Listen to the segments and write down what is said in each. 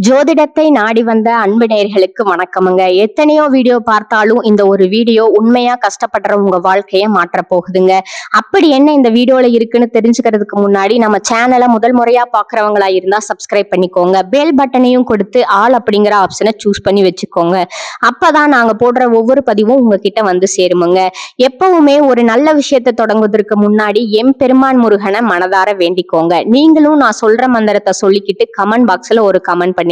ஜோதிடத்தை நாடி வந்த அன்பு நேயர்களுக்கு வணக்கமுங்க. எத்தனையோ வீடியோ பார்த்தாலும் இந்த ஒரு வீடியோ உண்மையா கஷ்டப்படுற உங்க வாழ்க்கைய மாற்ற போகுதுங்க. அப்படி என்ன இந்த வீடியோல இருக்குன்னு தெரிஞ்சுக்கிறதுக்கு முன்னாடி நம்ம சேனலை முதல் முறையா பாக்குறவங்களா இருந்தா சப்ஸ்கிரைப் பண்ணிக்கோங்க. பெல் பட்டனையும் கொடுத்து ஆல் அப்படிங்கிற ஆப்ஷனை சூஸ் பண்ணி வச்சுக்கோங்க. அப்பதான் நாங்க போடுற ஒவ்வொரு பதிவும் உங்ககிட்ட வந்து சேருமுங்க. எப்பவுமே ஒரு நல்ல விஷயத்தை தொடங்குவதற்கு முன்னாடி பெருமான் முருகனை மனதார வேண்டிக்கோங்க. நீங்களும் நான் சொல்ற மந்திரத்தை சொல்லிக்கிட்டு கமெண்ட் பாக்ஸ்ல ஒரு கமெண்ட் பண்ணிடுங்க.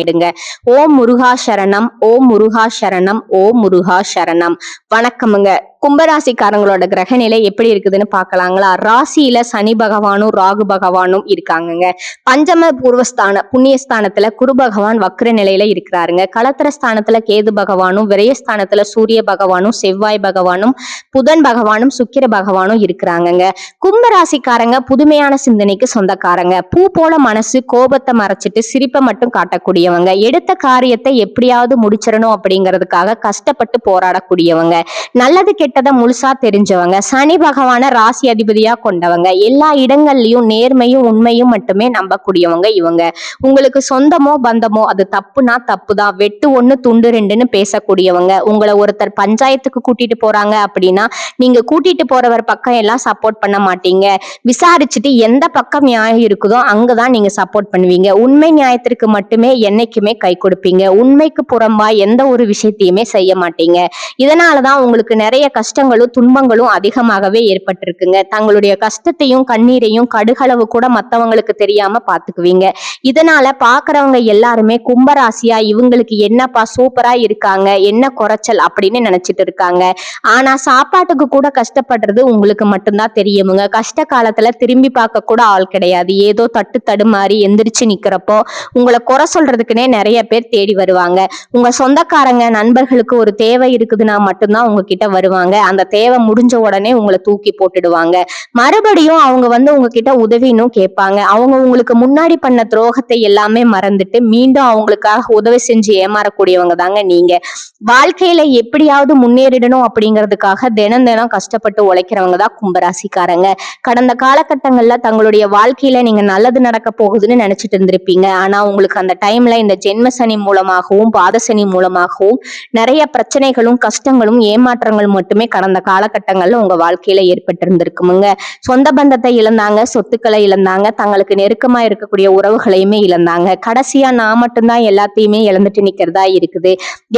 ஓம் முருகா சரணம், ஓம் முருகா சரணம், ஓம் முருகா சரணம். வணக்கமுங்க. கும்பராசிக்காரங்களோட கிரகநிலை எப்படி இருக்குதுன்னு பாக்கலாங்களா? ராசியில சனி பகவானும் ராகு பகவானும் இருக்காங்க. பஞ்சம பூர்வஸ்தான புண்ணியஸ்தானத்துல குரு பகவான் வக்ர நிலையில இருக்கிறாருங்க. களத்திர ஸ்தானத்துல கேது பகவானும், விரயஸ்தானத்துல சூரிய பகவானும், செவ்வாய் பகவானும், புதன் பகவானும், சுக்கிர பகவானும் இருக்கிறாங்க. கும்பராசிக்காரங்க புதுமையான சிந்தனைக்கு சொந்தக்காரங்க. பூ போல மனசு, கோபத்தை மறைச்சிட்டு சிரிப்பை மட்டும் காட்டக்கூடியவங்க. எடுத்த காரியத்தை எப்படியாவது முடிச்சிடணும் அப்படிங்கிறதுக்காக கஷ்டப்பட்டு போராடக்கூடியவங்க. நல்லது கெட்டதை முழுசா தெரிஞ்சவங்க. சனி பகவான ராசி அதிபதியா கொண்டவங்க. எல்லா இடங்கள்லயும் நேர்மையும் உண்மையும் மட்டுமே நம்பக்கூடியவங்க இவங்க. உங்களுக்கு சொந்தமோ பந்தமோ அது தப்புனா தப்புதான், வெட்டு ஒண்ணு துண்டு ரெண்டுன்னு பேசக்கூடியவங்க. உங்களை ஒருத்தர் பஞ்சாயத்துக்கு கூட்டிட்டு போறாங்க அப்படின்னா நீங்க கூட்டிட்டு போறவர் பக்கம் எல்லாம் சப்போர்ட் பண்ண மாட்டீங்க. விசாரிச்சுட்டு எந்த பக்கம் நியாயம் இருக்குதோ அங்கதான் நீங்க சப்போர்ட் பண்ணுவீங்க. உண்மை நியாயத்திற்கு மட்டுமே என்னைக்குமே கை கொடுப்பீங்க. உண்மைக்கு புறம்பா எந்த ஒரு விஷயத்தையுமே செய்ய மாட்டீங்க. இதனாலதான் உங்களுக்கு நிறைய கஷ்டங்களும் துன்பங்களும் அதிகமாகவே ஏற்பட்டிருக்குங்க. தங்களுடைய கஷ்டத்தையும் கண்ணீரையும் கடுகளவு கூட மத்தவங்களுக்கு தெரியாம பாத்துக்குவீங்க. இதனால பாக்குறவங்க எல்லாருமே கும்பராசியா இவங்களுக்கு என்னப்பா சூப்பரா இருக்காங்க, என்ன குறைச்சல் அப்படின்னு நினைச்சிட்டு இருக்காங்க. ஆனா சாப்பாட்டுக்கு கூட கஷ்டப்படுறது உங்களுக்கு மட்டும்தான் தெரியுமுங்க. கஷ்ட காலத்துல திரும்பி பார்க்க கூட ஆள் கிடையாது. ஏதோ தட்டு தடுமாறி எந்திரிச்சு நிக்கிறப்போ உங்களை குறை சொல்றதுக்குன்னே நிறைய பேர் தேடி வருவாங்க. உங்க சொந்தக்காரங்க நண்பர்களுக்கு ஒரு தேவை இருக்குதுன்னா மட்டும்தான் உங்ககிட்ட வருவாங்க. அந்த தேவை முடிஞ்ச உடனே உங்களை தூக்கி போட்டுடுவாங்க. மறுபடியும் அவங்க வந்து உங்ககிட்ட உதவினும் கேட்பாங்க. அவங்க உங்களுக்கு முன்னாடி பண்ண துரோகத்தை எல்லாமே மறந்துட்டு மீண்டும் அவங்களுக்காக உதவி செஞ்சு ஏமாறக்கூடியவங்க தாங்க நீங்க. வாழ்க்கையில எப்படியாவது முன்னேறிடணும் அப்படிங்கிறதுக்காக தினம் தினம் கஷ்டப்பட்டு உழைக்கிறவங்க தான் கும்பராசிக்காரங்க. கடந்த காலகட்டங்கள்ல தங்களுடைய வாழ்க்கையில நீங்க நல்லது நடக்க போகுதுன்னு நினைச்சிட்டு இருந்திருப்பீங்க. ஆனா உங்களுக்கு அந்த டைம்ல இந்த ஜென்ம சனி மூலமாகவும் பாதசனி மூலமாகவும் நிறைய பிரச்சனைகளும் கஷ்டங்களும் ஏமாற்றங்களும் மட்டுமே கடந்த காலகட்டங்கள்ல உங்க வாழ்க்கையில ஏற்பட்டு இருந்திருக்குமுங்க. சொந்த பந்தத்தை இழந்தாங்க, சொத்துக்களை இழந்தாங்க, தங்களுக்கு நெருக்கமா இருக்கக்கூடிய உறவுகளையுமே இழந்தாங்க. கடைசியா நான் மட்டும்தான் எல்லாத்தையுமே இழந்துட்டு நிக்கிறதா இருக்குது,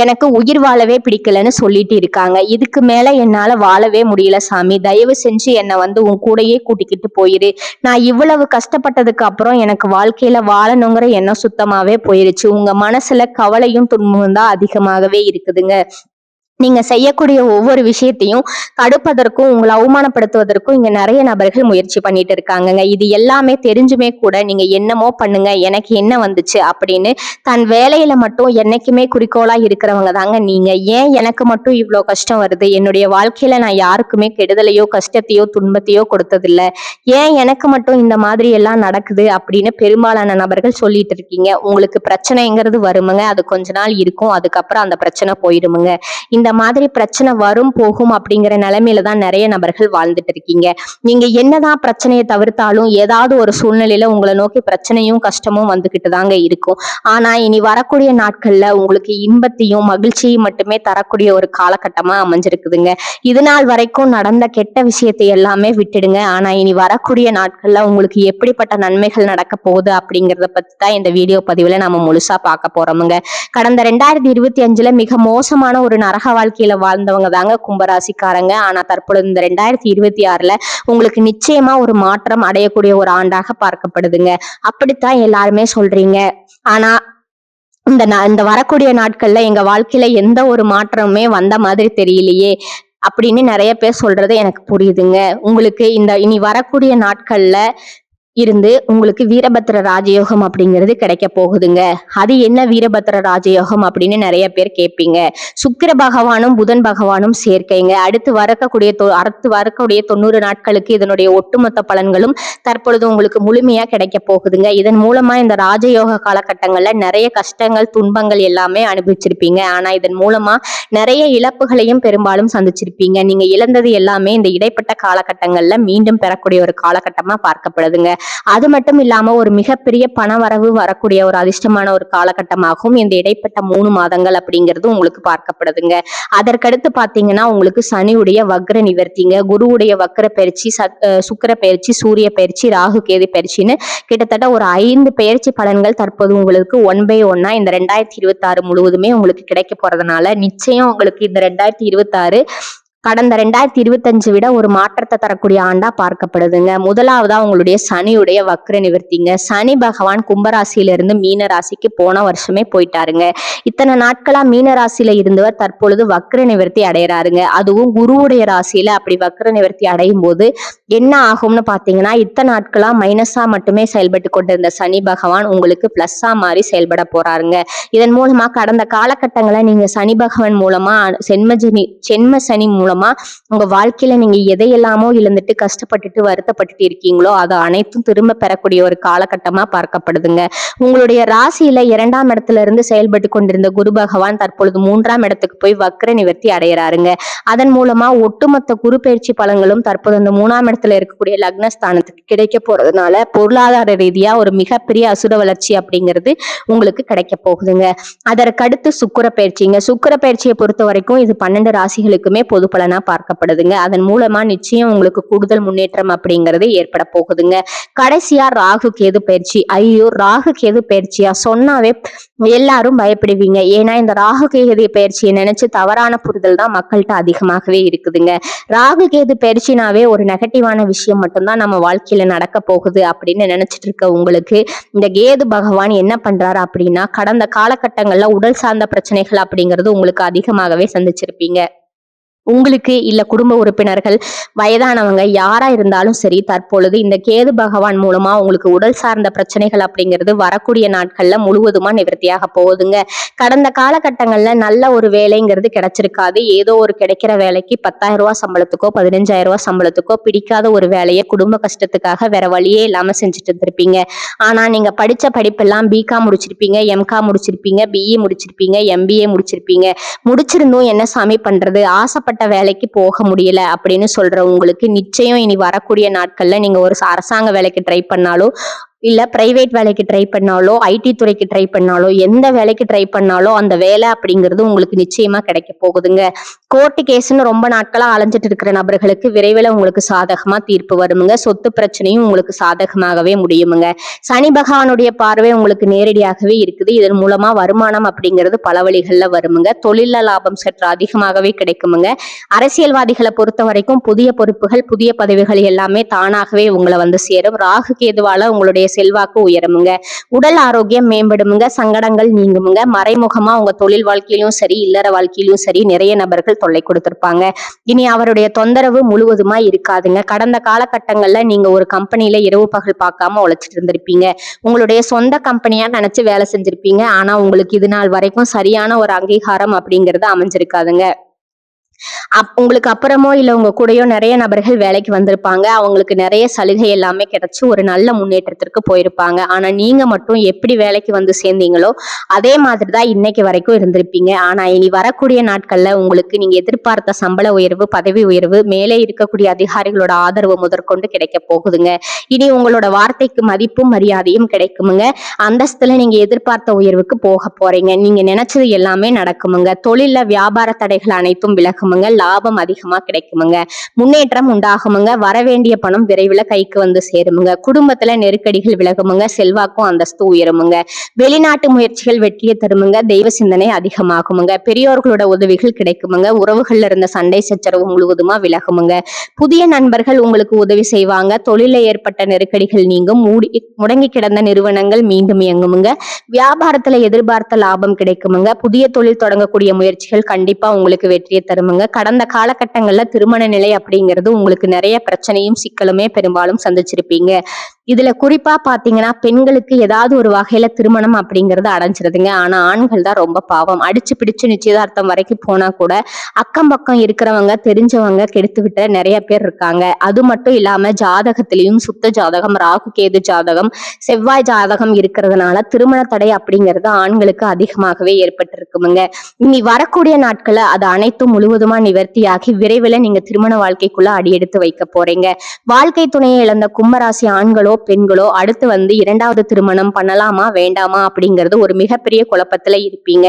எனக்கு உயிர் வாழவே பிடிக்கலன்னு சொல்லிட்டு இருக்காங்க. இதுக்கு மேல என்னால வாழவே முடியல சாமி, தயவு செஞ்சு என்னை வந்து உன் கூடையே கூட்டிக்கிட்டு போயிரு. நான் இவ்வளவு கஷ்டப்பட்டதுக்கு அப்புறம் எனக்கு வாழ்க்கையில வாழணுங்கிற எண்ணம் சுத்தமாவே போயிருச்சு. உங்க மனசுல கவலையும் துன்பமும் தான் அதிகமாகவே இருக்குதுங்க. நீங்க செய்யக்கூடிய ஒவ்வொரு விஷயத்தையும் தடுப்பதற்கும் உங்களை அவமானப்படுத்துவதற்கும் இங்க நிறைய நபர்கள் முயற்சி பண்ணிட்டு இருக்காங்க. இது எல்லாமே தெரிஞ்சுமே கூட நீங்க என்னமோ பண்ணுங்க, எனக்கு என்ன வந்துச்சு அப்படின்னு தன் வேலையில மட்டும் என்னைக்குமே குறிக்கோளா இருக்கிறவங்க தாங்க நீங்க. ஏன் எனக்கு மட்டும் இவ்வளவு கஷ்டம் வருது, என்னுடைய வாழ்க்கையில நான் யாருக்குமே கெடுதலையோ கஷ்டத்தையோ துன்பத்தையோ கொடுத்ததில்ல, ஏன் எனக்கு மட்டும் இந்த மாதிரி எல்லாம் நடக்குது அப்படின்னு பெரும்பாலான நபர்கள் சொல்லிட்டு இருக்கீங்க. உங்களுக்கு பிரச்சனைங்கிறது வருமுங்க, அது கொஞ்ச நாள் இருக்கும், அதுக்கப்புறம் அந்த பிரச்சனை போயிடுமுங்க. இந்த மாதிரி பிரச்சனை வரும் போகும் அப்படிங்கிற நிலைமையில தான் நிறைய நபர்கள் வாழ்ந்துட்டு இருக்கீங்க. நீங்க என்னதான் பிரச்சனையை தவிர்த்தாலும் ஏதாவது ஒரு சூழ்நிலையில உங்களை நோக்கி பிரச்சனையும் கஷ்டமும் வந்துகிட்டு தாங்க இருக்கும். ஆனா இனி வரக்கூடிய நாட்கள்ல உங்களுக்கு இன்பத்தையும் மகிழ்ச்சியும் மட்டுமே தரக்கூடிய ஒரு காலகட்டமா அமைஞ்சிருக்குதுங்க. இது நாள் வரைக்கும் நடந்த கெட்ட விஷயத்தை எல்லாமே விட்டுடுங்க. ஆனா இனி வரக்கூடிய நாட்கள்ல உங்களுக்கு எப்படிப்பட்ட நன்மைகள் நடக்க போகுது அப்படிங்கறத பத்தி தான் இந்த வீடியோ பதிவுல நம்ம முழுசா பார்க்க போறோமுங்க. கடந்த 2025 மிக மோசமான ஒரு நரக வாழ்க்கையில வாழ்ந்தவங்க தாங்க கும்பராசிக்காரங்க. ஆனா தற்பொழுது இந்த 2026 உங்களுக்கு நிச்சயமா ஒரு மாற்றம் அடையக்கூடிய ஒரு ஆண்டாக பார்க்கப்படுதுங்க. அப்படித்தான் எல்லாருமே சொல்றீங்க. ஆனா இந்த வரக்கூடிய நாட்கள்ல எங்க வாழ்க்கையில எந்த ஒரு மாற்றமுமே வந்த மாதிரி தெரியலையே அப்படின்னு நிறைய பேர் சொல்றது எனக்கு புரியுதுங்க. உங்களுக்கு இந்த இனி வரக்கூடிய நாட்கள்ல இருந்து உங்களுக்கு வீரபத்திர ராஜயோகம் அப்படிங்கிறது கிடைக்க போகுதுங்க. அது என்ன வீரபத்திர ராஜயோகம் அப்படின்னு நிறைய பேர் கேட்பீங்க. சுக்கிர பகவானும் புதன் பகவானும் சேர்க்கைங்க. அடுத்து வரக்கூடிய 90 நாட்களுக்கு இதனுடைய ஒட்டுமொத்த பலன்களும் தற்பொழுது உங்களுக்கு முழுமையா கிடைக்க போகுதுங்க. இதன் மூலமா இந்த ராஜயோக காலகட்டங்கள்ல நிறைய கஷ்டங்கள் துன்பங்கள் எல்லாமே அனுபவிச்சிருப்பீங்க. ஆனா இதன் மூலமா நிறைய இழப்புகளையும் பெரும்பாலும் சந்திச்சிருப்பீங்க. நீங்க இழந்தது எல்லாமே இந்த இடைப்பட்ட காலகட்டங்கள்ல மீண்டும் பெறக்கூடிய ஒரு காலகட்டமா பார்க்கப்படுதுங்க. அது மட்டும் இல்லாம ஒரு மிகப்பெரிய பணவரவு வரக்கூடிய ஒரு அதிர்ஷ்டமான ஒரு காலகட்டமாகவும் இந்த இடைப்பட்ட 3 மாதங்கள் அப்படிங்கிறது உங்களுக்கு பார்க்கப்படுதுங்க. அதற்கடுத்து பாத்தீங்கன்னா உங்களுக்கு சனியுடைய வக்ர நிவர்த்திங்க, குருவுடைய வக்ர பயிற்சி, சுக்கிர பயிற்சி, சூரிய பயிற்சி, ராகு கேது பயிற்சின்னு கிட்டத்தட்ட ஒரு 5 பயிற்சி பலன்கள் தற்போது உங்களுக்கு 1 by 1 இந்த 2026 முழுவதுமே உங்களுக்கு கிடைக்க போறதுனால நிச்சயம் உங்களுக்கு இந்த 2026 கடந்த 2025 விட ஒரு மாற்றத்தை தரக்கூடிய ஆண்டா பார்க்கப்படுதுங்க. முதலாவதா உங்களுடைய சனியுடைய வக்ர நிவர்த்திங்க. சனி பகவான் கும்பராசியிலிருந்து மீன ராசிக்கு போன வருஷமே போயிட்டாருங்க. இத்தனை நாட்களா மீன ராசியில இருந்தவர் தற்பொழுது வக்ர நிவர்த்தி அடையறாருங்க. அதுவும் குருவுடைய ராசியில அப்படி வக்ர நிவர்த்தி அடையும் போது என்ன ஆகும்னு பாத்தீங்கன்னா, இத்தனை நாட்களா மைனஸா மட்டுமே செயல்பட்டு கொண்டிருந்த சனி பகவான் உங்களுக்கு பிளஸ்ஸா மாறி செயல்பட போறாருங்க. இதன் மூலமா கடந்த காலகட்டங்களை நீங்க சனி பகவான் மூலமா சென்ம சனி மூலமா உங்க வாழ்க்கையில நீங்க எதையெல்லாமோ இழந்துட்டு கஷ்டப்பட்டுட்டு வருத்தப்பட்டுட்டு இருக்கீங்களோ அது அனைத்தும் திரும்ப பெறக்கூடிய ஒரு காலகட்டமா பார்க்கப்படுதுங்க. உங்களுடைய ராசியில 2ஆம் இடத்துல இருந்து செயல்பட்டு கொண்டிருந்த குரு பகவான் தற்பொழுது 3ஆம் இடத்துக்கு போய் வக்ர நிவர்த்தி அடையறாருங்க. அதன் மூலமா ஒட்டுமொத்த குரு பயிற்சி பலன்களும் தற்போது அந்த 3ஆம் இடத்துல இருக்கக்கூடிய லக்னஸ்தானத்துக்கு கிடைக்க போறதுனால பொருளாதார ரீதியா ஒரு மிகப்பெரிய அசுர வளர்ச்சி அப்படிங்கிறது உங்களுக்கு கிடைக்க போகுதுங்க. அதற்கடுத்து சுக்கிர பயிற்சிங்க. சுக்கிர பயிற்சியை பொறுத்த வரைக்கும் இது 12 ராசிகளுக்குமே பொது பலனா பார்க்கப்படுதுங்க. அதன் மூலமா நிச்சயம் உங்களுக்கு கூடுதல் முன்னேற்றம் அப்படிங்கிறது ஏற்பட போகுதுங்க. கடைசியா ராகு கேது பயிற்சி. ஐயோ, ராகு கேது பயிற்சியா சொன்னாவே எல்லாரும் பயப்படுவீங்க. ஏன்னா இந்த ராகு கேது பயிற்சியை நினைச்சு தவறான புரிதல் தான் மக்கள்கிட்ட அதிகமாகவே இருக்குதுங்க. ராகு கேது பயிற்சினாவே ஒரு நெகட்டிவான விஷயம் மட்டும்தான் நம்ம வாழ்க்கையில நடக்க போகுது அப்படின்னு நினைச்சிட்டு இருக்க உங்களுக்கு இந்த கேது பகவான் என்ன பண்றாரு அப்படின்னா, கடந்த காலகட்டங்கள்ல உடல் சார்ந்த பிரச்சனைகள் அப்படிங்கிறது உங்களுக்கு அதிகமாகவே சந்திச்சிருப்பீங்க. உங்களுக்கு இல்ல குடும்ப உறுப்பினர்கள், வயதானவங்க யாரா இருந்தாலும் சரி, தற்பொழுது இந்த கேது பகவான் மூலமா உங்களுக்கு உடல் சார்ந்த பிரச்சனைகள் அப்படிங்கிறது வரக்கூடிய நாட்கள்ல முழுவதுமா நிவர்த்தியாக போகுதுங்க. கடந்த காலகட்டங்கள்ல நல்ல ஒரு வேலைங்கிறது கிடைச்சிருக்காது. ஏதோ ஒரு கிடைக்கிற வேலைக்கு 10,000 ரூபாய் சம்பளத்துக்கோ 15,000 ரூபாய் சம்பளத்துக்கோ பிடிக்காத ஒரு வேலையை குடும்ப கஷ்டத்துக்காக வேற வழியே இல்லாம செஞ்சுட்டு இருந்திருப்பீங்க. ஆனா நீங்க படிச்ச படிப்பெல்லாம் பிகாம் முடிச்சிருப்பீங்க, எம்காம் முடிச்சிருப்பீங்க, பிஇ முடிச்சிருப்பீங்க, எம்பிஏ முடிச்சிருப்பீங்க. முடிச்சிருந்தும் என்ன சாமி பண்றது, ஆசைப்பட்ட வேலைக்கு போக முடியல அப்படின்னு சொல்ற உங்களுக்கு நிச்சயம் இனி வரக்கூடிய நாட்கள்ல நீங்க ஒரு அரசாங்க வேலைக்கு ட்ரை பண்ணாலும் இல்ல பிரைவேட் வேலைக்கு ட்ரை பண்ணாலோ, ஐடி துறைக்கு ட்ரை பண்ணாலோ, எந்த வேலைக்கு ட்ரை பண்ணாலோ அந்த வேலை அப்படிங்கிறது உங்களுக்கு நிச்சயமா கிடைக்க போகுதுங்க. கோர்ட்டு கேஸ்ன்னு ரொம்ப நாட்களா அலைஞ்சிட்டு இருக்கிற நபர்களுக்கு விரைவில் உங்களுக்கு சாதகமா தீர்ப்பு வருமுங்க. சொத்து பிரச்சனையும் உங்களுக்கு சாதகமாகவே முடியுமுங்க. சனி பகவானுடைய பார்வை உங்களுக்கு நேரடியாகவே இருக்குது. இதன் மூலமா வருமானம் அப்படிங்கிறது பல வழிகள்ல வருமுங்க. தொழில லாபம் சற்று அதிகமாகவே கிடைக்குமுங்க. அரசியல்வாதிகளை பொறுத்த வரைக்கும் புதிய பொறுப்புகள், புதிய பதவிகள் எல்லாமே தானாகவே உங்களை வந்து சேரும். ராகு கேதுவால உங்களுடைய செல்வாக்கு உயருமுங்க. உடல் ஆரோக்கியம் மேம்படுமுங்க. சங்கடங்கள் நீங்குமுங்க. மறைமுகமா உங்க தொழில் வாழ்க்கையிலும் சரி, இல்லற வாழ்க்கையிலும் சரி நிறைய நபர்கள் தொல்லை கொடுத்திருப்பாங்க. இனி அவருடைய தொந்தரவு முழுவதுமா இருக்காதுங்க. கடந்த காலகட்டங்கள்ல நீங்க ஒரு கம்பெனில இரவு பகல் பார்க்காம உழைச்சிட்டு இருந்திருப்பீங்க. உங்களுடைய சொந்த கம்பெனியா நினைச்சு வேலை செஞ்சிருப்பீங்க. ஆனா உங்களுக்கு இது நாள் வரைக்கும் சரியான ஒரு அங்கீகாரம் அப்படிங்கிறது அமைஞ்சிருக்காதுங்க. உங்களுக்கு அப்புறமோ இல்ல உங்க கூடயோ நிறைய நபர்கள் வேலைக்கு வந்திருப்பாங்க. அவங்களுக்கு நிறைய சலுகை எல்லாமே கிடைச்சு ஒரு நல்ல முன்னேற்றத்திற்கு போயிருப்பாங்க. ஆனா நீங்க மட்டும் எப்படி வேலைக்கு வந்து சேர்ந்தீங்களோ அதே மாதிரிதான் இன்னைக்கு வரைக்கும் இருந்திருப்பீங்க. ஆனா இனி வரக்கூடிய நாட்கள்ல உங்களுக்கு நீங்க எதிர்பார்த்த சம்பள உயர்வு, பதவி உயர்வு, மேலே இருக்கக்கூடிய அதிகாரிகளோட ஆதரவு முதற்கொண்டு கிடைக்க போகுதுங்க. இனி உங்களோட வார்த்தைக்கு மதிப்பும் மரியாதையும் கிடைக்குமுங்க. அந்தஸ்துல நீங்க எதிர்பார்த்த உயர்வுக்கு போக போறீங்க. நீங்க நினைச்சது எல்லாமே நடக்குமுங்க. தொழில வியாபார தடைகள் அனைத்தும் விலகுமுங்க. லாபம் அதிகமா கிடைக்குமுங்க. முன்னேற்றம் உண்டாகுமுங்க. வரவேண்டிய பணம் விரைவில் கைக்கு வந்து சேருமுங்க. குடும்பத்துல நெருக்கடிகள் விலகுமுங்க. செல்வாக்கும் அந்தஸ்து உயருமுங்க. வெளிநாட்டு முயற்சிகள் வெற்றியை தருமுங்க. தெய்வ சிந்தனை அதிகமாகுமுங்க. பெரியோர்களோட உதவிகள் கிடைக்குமுங்க. உறவுகள்ல இருந்த சண்டை சச்சரவு முழுவதுமா விலகுமுங்க. புதிய நண்பர்கள் உங்களுக்கு உதவி செய்வாங்க. தொழில ஏற்பட்ட நெருக்கடிகள் நீங்கும். முடங்கி கிடந்த நிறுவனங்கள் மீண்டும் இயங்குமுங்க. வியாபாரத்துல எதிர்பார்த்த லாபம் கிடைக்குமுங்க. புதிய தொழில் தொடங்கக்கூடிய முயற்சிகள் கண்டிப்பா உங்களுக்கு வெற்றியை தருமுங்க. கடந்த காலகட்டங்கள்ல திருமண நிலை அப்படிங்கிறது உங்களுக்கு நிறைய பிரச்சனையும் சிக்கலுமே பெரும்பாலும் சந்திச்சிருப்பீங்க. இதுல குறிப்பா பாத்தீங்கன்னா பெண்களுக்கு ஏதாவது ஒரு வகையில திருமணம் அப்படிங்கறது அடைஞ்சிருதுங்க. ஆனா ஆண்கள் தான் ரொம்ப பாவம். அடிச்சு பிடிச்சு நிச்சயதார்த்தம் வரைக்கும் போனா கூட அக்கம் பக்கம் இருக்கிறவங்க, தெரிஞ்சவங்க கெடுத்து விட்ட நிறைய பேர் இருக்காங்க. அது மட்டும் இல்லாம ஜாதகத்திலையும் சுத்த ஜாதகம், ராகு கேது ஜாதகம், செவ்வாய் ஜாதகம் இருக்கிறதுனால திருமண தடை அப்படிங்கிறது ஆண்களுக்கு அதிகமாகவே ஏற்பட்டிருக்குமுங்க. இனி வரக்கூடிய நாட்கள்ல அது அனைத்தும் முழுவதும் முழுவதுமா நிவர்த்தியாகி விரைவில் நீங்க திருமண வாழ்க்கைக்குள்ள அடியெடுத்து வைக்க போறீங்க. வாழ்க்கை துணையை இழந்த கும்பராசி ஆண்களோ பெண்களோ அடுத்து இரண்டாவது திருமணம் பண்ணலாமா வேண்டாமா அப்படிங்கிறது ஒரு மிகப்பெரிய குழப்பத்துல இருப்பீங்க.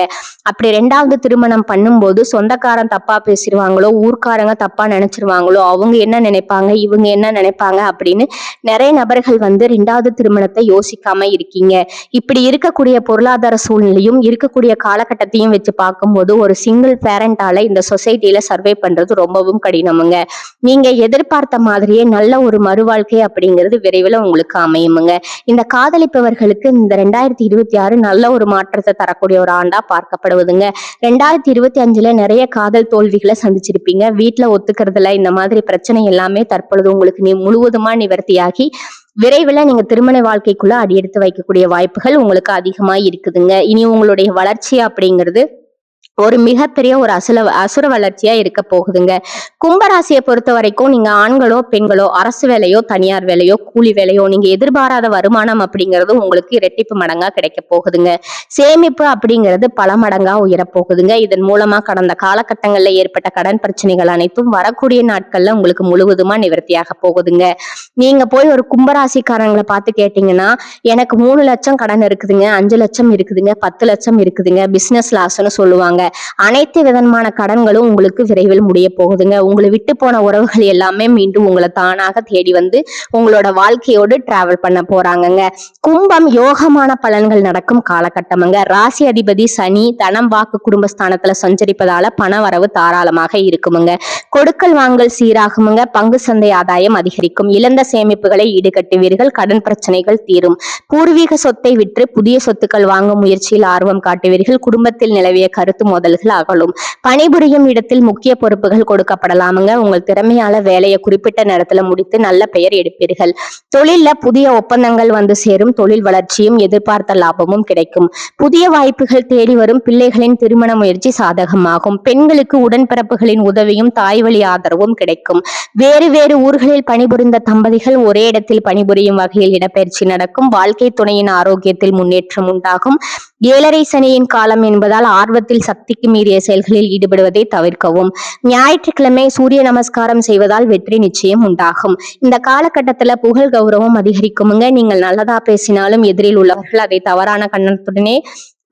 அப்படி ரெண்டாவது திருமணம் பண்ணும்போது சொந்தக்காரன் தப்பா பேசிடுவாங்களோ, ஊர்க்காரங்க தப்பா நினைச்சிருவாங்களோ, அவங்க என்ன நினைப்பாங்க, இவங்க என்ன நினைப்பாங்க அப்படின்னு நிறைய நபர்கள் ரெண்டாவது திருமணத்தை யோசிக்காம இருக்கீங்க. இப்படி இருக்கக்கூடிய பொருளாதார சூழ்நிலையும் இருக்கக்கூடிய காலகட்டத்தையும் வச்சு பார்க்கும்போது ஒரு சிங்கிள் பேரண்டால இந்த சொசைட்டில சர்வே பண்றது ரொம்பவும் கடினமுங்க. நீங்க எதிர்பார்த்த மாதிரியே நல்ல ஒரு மறுவாழ்க்கை அப்படிங்கிறது விரைவில் உங்களுக்கு அமையுமுங்க. இந்த காதலிப்பவர்களுக்கு இந்த 2026 நல்ல ஒரு மாற்றத்தை தரக்கூடிய ஒரு ஆண்டா பார்க்கப்படுவதுங்க. 2025ல நிறைய காதல் தோல்விகளை சந்திச்சிருப்பீங்க. வீட்டுல ஒத்துக்கிறதுல இந்த மாதிரி பிரச்சனை எல்லாமே தற்பொழுது உங்களுக்கு முழுவதுமா நிவர்த்தியாகி விரைவில் நீங்க திருமண வாழ்க்கைக்குள்ள அடியெடுத்து வைக்கக்கூடிய வாய்ப்புகள் உங்களுக்கு அதிகமா இருக்குதுங்க. இனி உங்களுடைய வளர்ச்சி அப்படிங்கிறது ஒரு மிகப்பெரிய ஒரு அசுர வளர்ச்சியா இருக்க போகுதுங்க. கும்பராசியை பொறுத்த வரைக்கும் நீங்க ஆண்களோ பெண்களோ அரசு வேலையோ தனியார் வேலையோ கூலி வேலையோ நீங்க எதிர்பாராத வருமானம் அப்படிங்கிறது உங்களுக்கு இரட்டிப்பு மடங்கா கிடைக்க போகுதுங்க. சேமிப்பு அப்படிங்கிறது பல மடங்கா உயரப்போகுதுங்க. இதன் மூலமா கடந்த காலகட்டங்கள்ல ஏற்பட்ட கடன் பிரச்சனைகள் அனைத்தும் வரக்கூடிய நாட்கள்ல உங்களுக்கு முழுவதுமா நிவர்த்தியாக போகுதுங்க. நீங்க போய் ஒரு கும்பராசிக்காரங்களை பார்த்து கேட்டீங்கன்னா எனக்கு 3 லட்சம் கடன் இருக்குதுங்க, 5 லட்சம் இருக்குதுங்க, 10 லட்சம் இருக்குதுங்க, பிசினஸ் லாஸ்ன்னு சொல்லுவாங்க. அனைத்து விதமான கடன்களும் உங்களுக்கு விரைவில் முடிய போகுதுங்க. உங்களை விட்டு போன உறவுகள் எல்லாமே மீண்டும் உங்களை தானாக தேடி உங்களோட வாழ்க்கையோடு டிராவல் பண்ண போறாங்கங்க. கும்பம் யோகமான பலன்கள் நடக்கும் காலகட்டமுங்க. ராசி அதிபதி சனி தனம் வாக்கு குடும்பஸ்தானத்துல சஞ்சரிப்பதால பண வரவு தாராளமாக இருக்குமுங்க. கொடுக்கல் வாங்கல் சீராகுமுங்க. பங்கு சந்தை ஆதாயம் அதிகரிக்கும். இழந்த சேமிப்புகளை ஈடுகட்டுவீர்கள். கடன் பிரச்சனைகள் தீரும். பூர்வீக சொத்தை விற்று புதிய சொத்துக்கள் வாங்கும் முயற்சியில் ஆர்வம் காட்டுவீர்கள். குடும்பத்தில் நிலவிய கருத்து மோதல்கள் அகலும். பணிபுரியும் இடத்தில் முக்கிய பொறுப்புகள் கொடுக்கப்படலாமுங்க. உங்கள் திறமையால வேலையை குறிப்பிட்ட நேரத்துல முடித்து நல்ல பெயர் எடுப்பீர்கள். தொழில்ல புதிய ஒப்பந்தங்கள் சேரும். தொழில் வளர்ச்சியும் எதிர்பார்த்த லாபமும் கிடைக்கும். புதிய வாய்ப்புகள் தேடி வரும். பிள்ளைகளின் திருமண முயற்சி சாதகமாகும். பெண்களுக்கு உடன்பிறப்புகளின் உதவியும் தாய் வழி ஆதரவும் கிடைக்கும். வேறு வேறு ஊர்களில் பணிபுரிந்த தம்பதிகள் ஒரே இடத்தில் பணிபுரியும் வகையில் இடப்பெயர்ச்சி நடக்கும். வாழ்க்கை துணையின் ஆரோக்கியத்தில் முன்னேற்றம் உண்டாகும். 7.5 சனியின் காலம் என்பதால் ஆர்வத்தில் சக்திக்கு மீறிய செயல்களில் ஈடுபடுவதை தவிர்க்கவும். ஞாயிற்றுக்கிழமை சூரிய நமஸ்காரம் செய்வதால் வெற்றி நிச்சயம் உண்டாகும். இந்த காலகட்டத்துல புகழ் கௌரவம் அதிகரிக்குமுங்க. நீங்கள் நல்லதா பேசினாலும் எதிரில் உள்ளவர்கள் அதை தவறான கண்ணத்துடனே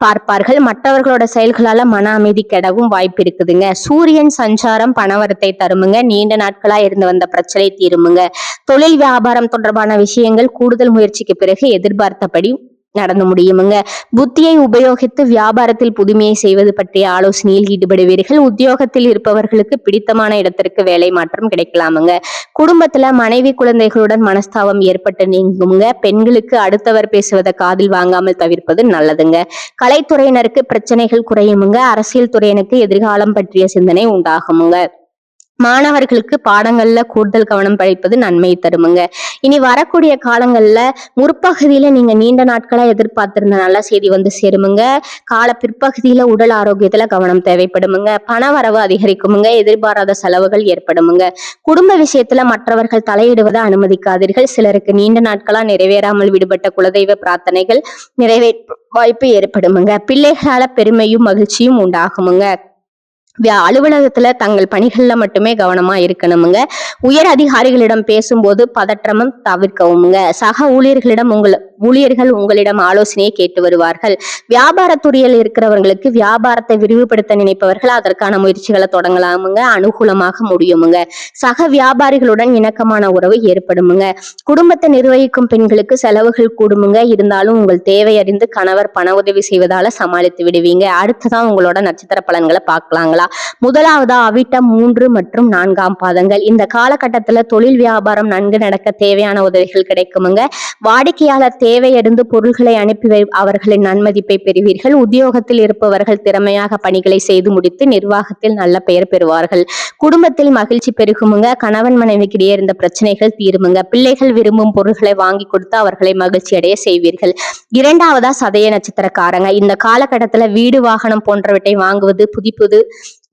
பார்ப்பார்கள். மற்றவர்களோட செயல்களால மன அமைதி கெடவும் வாய்ப்பு இருக்குதுங்க. சூரியன் சஞ்சாரம் பணவரத்தை தருமுங்க. நீண்ட நாட்களா இருந்து வந்த பிரச்சனை தீருமுங்க. தொழில் வியாபாரம் தொடர்பான விஷயங்கள் கூடுதல் முயற்சிக்கு பிறகு எதிர்பார்த்தபடி நடந்து முடியுமுங்க. புத்தியை உபயோகித்து வியாபாரத்தில் புதுமையை செய்வது பற்றிய ஆலோசனையில் ஈடுபடுவீர்கள். உத்தியோகத்தில் இருப்பவர்களுக்கு பிடித்தமான இடத்திற்கு வேலை மாற்றம் கிடைக்கலாமுங்க. குடும்பத்துல மனைவி குழந்தைகளுடன் மனஸ்தாபம் ஏற்பட்டு நீங்குங்க. பெண்களுக்கு அடுத்தவர் பேசுவதை காதில் வாங்காமல் தவிர்ப்பது நல்லதுங்க. கலைத்துறையினருக்கு பிரச்சனைகள் குறையுமுங்க. அரசியல் துறையினருக்கு எதிர்காலம் பற்றிய சிந்தனை உண்டாகுமுங்க. மாணவர்களுக்கு பாடங்கள்ல கூடுதல் கவனம் படிப்பது நன்மை தருமுங்க. இனி வரக்கூடிய காலங்கள்ல முற்பகுதியில நீங்க நீண்ட நாட்களா எதிர்பார்த்திருந்த நல்ல செய்தி சேருமுங்க. கால பிற்பகுதியில உடல் ஆரோக்கியத்துல கவனம் தேவைப்படுமுங்க. பண வரவு அதிகரிக்குமுங்க. எதிர்பாராத செலவுகள் ஏற்படுமுங்க. குடும்ப விஷயத்துல மற்றவர்கள் தலையிடுவதை அனுமதிக்காதீர்கள். சிலருக்கு நீண்ட நாட்களா நிறைவேறாமல் விடுபட்ட குலதெய்வ பிரார்த்தனைகள் நிறைவேற்ற வாய்ப்பு ஏற்படுமுங்க. பிள்ளைகளால பெருமையும் மகிழ்ச்சியும் உண்டாகுமுங்க. அலுவலகத்துல தங்கள் பணிகள்ல மட்டுமே கவனமா இருக்கணுமுங்க. உயர் அதிகாரிகளிடம் பேசும்போது பதற்றமும் தவிர்க்கவுமுங்க. சக ஊழியர்கள் உங்களிடம் ஆலோசனையை கேட்டு வருவார்கள். வியாபாரத்துறையில் இருக்கிறவங்களுக்கு வியாபாரத்தை விரிவுபடுத்த நினைப்பவர்கள் அதற்கான முயற்சிகளை தொடங்கலாமுங்க. அனுகூலமாக முடியுமுங்க. சக வியாபாரிகளுடன் இணக்கமான உறவு ஏற்படுமுங்க. குடும்பத்தை நிர்வகிக்கும் பெண்களுக்கு செலவுகள் கூடுமுங்க. இருந்தாலும் உங்கள் தேவை அறிந்து கணவர் பண உதவி செய்வதால சமாளித்து விடுவீங்க. அடுத்ததான் உங்களோட நட்சத்திர பலன்களை பார்க்கலாங்களா? முதலாவதா அவிட்டம் 3 மற்றும் 4ஆம் பாதங்கள். இந்த காலகட்டத்துல தொழில் வியாபாரம் நன்கு நடக்க தேவையான உதவிகள் கிடைக்குமுங்க. வாடிக்கையாளர் தேவை அறிந்து பொருள்களை அனுப்பி அவர்களின் நன்மதிப்பை பெறுவீர்கள். உத்தியோகத்தில் இருப்பவர்கள் திறமையாக பணிகளை செய்து முடித்து நிர்வாகத்தில் நல்ல பெயர் பெறுவார்கள். குடும்பத்தில் மகிழ்ச்சி பெருகுமுங்க. கணவன் மனைவிக்கிடையே இருந்த பிரச்சனைகள் தீருமுங்க. பிள்ளைகள் விரும்பும் பொருள்களை வாங்கி கொடுத்து அவர்களை மகிழ்ச்சி அடைய செய்வீர்கள். இரண்டாவதா சதய நட்சத்திரக்காரங்க. இந்த காலகட்டத்துல வீடு வாகனம் போன்றவற்றை வாங்குவது, புது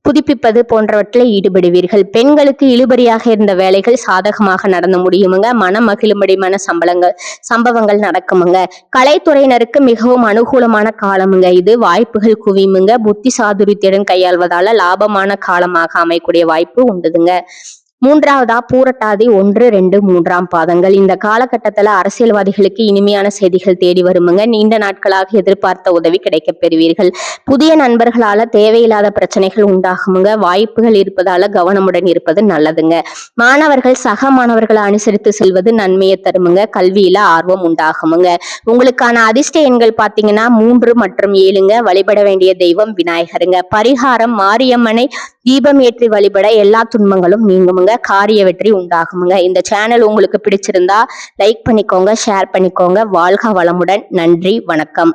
புதுப்பிப்பது போன்றவற்றில் ஈடுபடுவீர்கள். பெண்களுக்கு இழுபறியாக இருந்த வேலைகள் சாதகமாக நடந்து முடியுமுங்க. மனம் மகிழும்படியான சம்பவங்கள் நடக்குமுங்க. கலைத்துறையினருக்கு மிகவும் அனுகூலமான காலமுங்க இது. வாய்ப்புகள் குவியுமுங்க. புத்தி சாதுரியத்துடன் கையாள்வதால லாபமான காலமாக அமையக்கூடிய வாய்ப்பு உண்டுதுங்க. மூன்றாவதா பூரட்டாதி 1, 2, 3ஆம் பாதங்கள். இந்த காலகட்டத்துல அரசியல்வாதிகளுக்கு இனிமையான செய்திகள் தேடி வருமுங்க. நீண்ட நாட்களாக எதிர்பார்த்த உதவி கிடைக்கப் பெறுவீர்கள். புதிய நண்பர்களால தேவையில்லாத பிரச்சனைகள் உண்டாகுமுங்க. வாய்ப்புகள் இருப்பதால கவனமுடன் இருப்பது நல்லதுங்க. மாணவர்கள் சக மாணவர்களை அனுசரித்து செல்வது நன்மையை தருமுங்க. கல்வியில ஆர்வம் உண்டாகுமுங்க. உங்களுக்கான அதிர்ஷ்ட எண்கள் பாத்தீங்கன்னா 3 மற்றும் 7ங்க. வழிபட வேண்டிய தெய்வம் விநாயகருங்க. பரிகாரம் மாரியம்மனை தீபம் ஏற்றி வழிபட எல்லா துன்பங்களும் நீங்குமுங்க. காரிய வெற்றி உண்டாகுமுங்க. இந்த சேனல் உங்களுக்கு பிடிச்சிருந்தா லைக் பண்ணிக்கோங்க, ஷேர் பண்ணிக்கோங்க. வாழ்க வளமுடன். நன்றி, வணக்கம்.